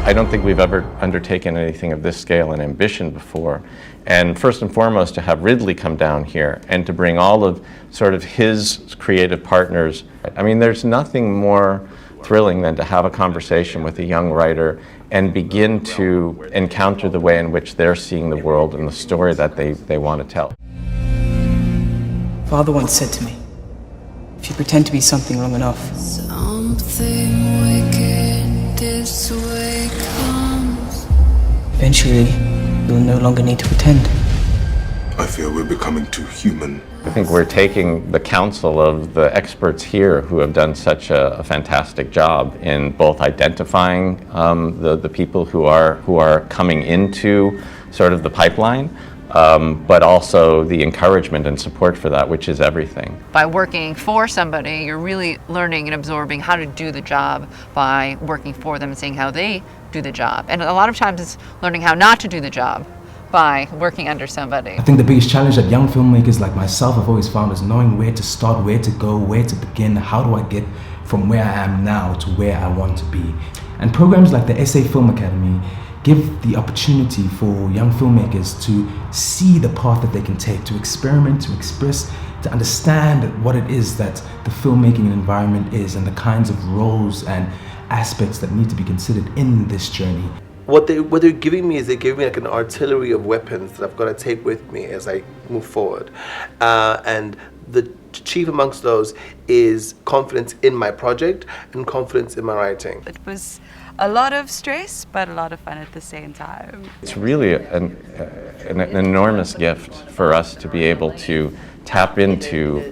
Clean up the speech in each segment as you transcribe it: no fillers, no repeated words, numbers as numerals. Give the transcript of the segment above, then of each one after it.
I don't think we've ever undertaken anything of this scale and ambition before. And first and foremost, to have Ridley come down here and to bring all of sort of his creative partners. I mean, there's nothing more thrilling than to have a conversation with a young writer and begin to encounter the way in which they're seeing the world and the story that they want to tell. Father once said to me, if you pretend to be something long enough, something wicked this way comes. Eventually, you'll no longer need to pretend. I feel we're becoming too human. I think we're taking the counsel of the experts here who have done such a fantastic job in both identifying the people who are coming into sort of the pipeline, but also the encouragement and support for that, which is everything. By working for somebody, you're really learning and absorbing how to do the job by working for them and seeing how they do the job. And a lot of times it's learning how not to do the job by working under somebody. I think the biggest challenge that young filmmakers like myself have always found is knowing where to start, where to go, where to begin, how do I get from where I am now to where I want to be. And programs like the SA Film Academy give the opportunity for young filmmakers to see the path that they can take, to experiment, to express, to understand what it is that the filmmaking environment is and the kinds of roles and aspects that need to be considered in this journey. What they're giving me is they're giving me like an artillery of weapons that I've got to take with me as I move forward. And the chief amongst those is confidence in my project and confidence in my writing. It was a lot of stress, but a lot of fun at the same time. It's really an enormous gift for us to be able to tap into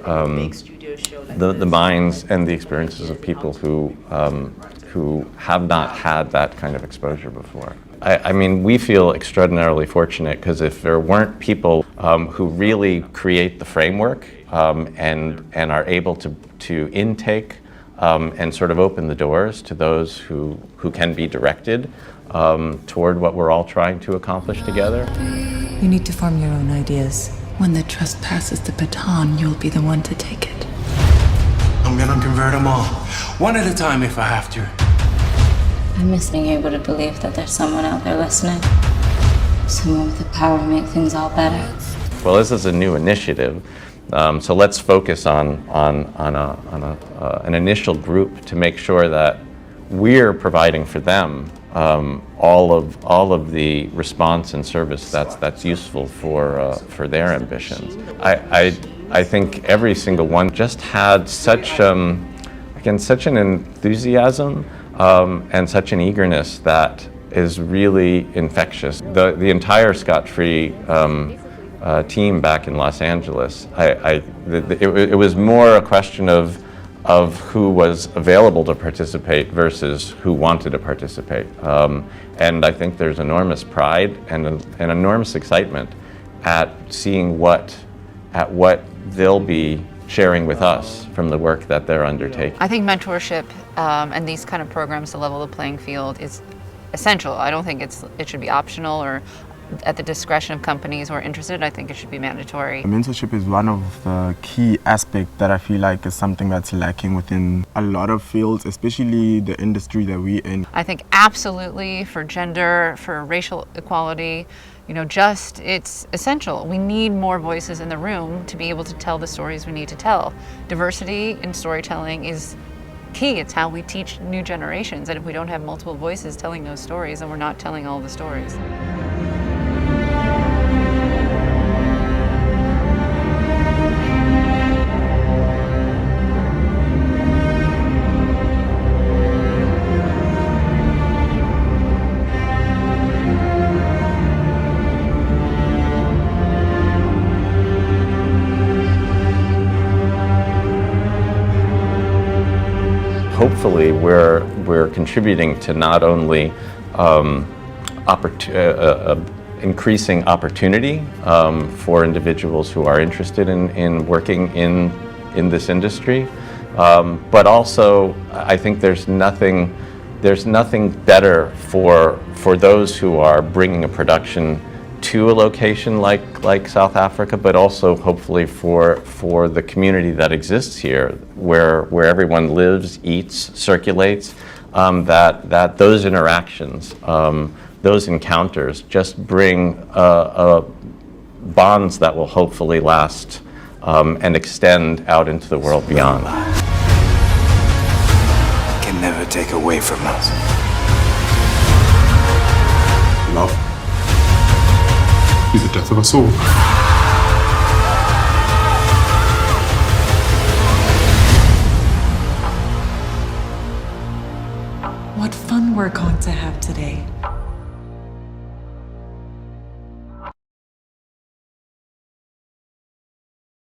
the minds and the experiences of people who have not had that kind of exposure before. I mean, we feel extraordinarily fortunate because if there weren't people who really create the framework and are able to intake and sort of open the doors to those who can be directed toward what we're all trying to accomplish together. You need to form your own ideas. When the trust passes the baton, you'll be the one to take it. I'm gonna convert them all, one at a time if I have to. I miss being able to believe that there's someone out there listening. Someone with the power to make things all better. Well, this is a new initiative, so let's focus on an initial group to make sure that we're providing for them all of the response and service that's useful for their ambitions. I think every single one just had such again such an enthusiasm and such an eagerness that is really infectious. The entire Scot-Free team back in Los Angeles, it was more a question of who was available to participate versus who wanted to participate. And I think there's enormous pride and an enormous excitement at seeing what they'll be sharing with us from the work that they're undertaking. I think mentorship and these kind of programs to level the playing field is essential. I don't think it should be optional or at the discretion of companies who are interested. I think it should be mandatory. Mentorship is one of the key aspects that I feel like is something that's lacking within a lot of fields, especially the industry that we're in. I think absolutely for gender, for racial equality, it's essential. We need more voices in the room to be able to tell the stories we need to tell. Diversity in storytelling is key. It's how we teach new generations. And if we don't have multiple voices telling those stories, then we're not telling all the stories. Hopefully we're contributing to not only increasing opportunity for individuals who are interested in working in this industry, but also I think there's nothing better for those who are bringing a production to a location like South Africa, but also hopefully for the community that exists here, where everyone lives, eats, circulates, that those interactions, those encounters just bring bonds that will hopefully last and extend out into the world beyond. Can never take away from us. Love is the death of us all. What fun we're going to have today.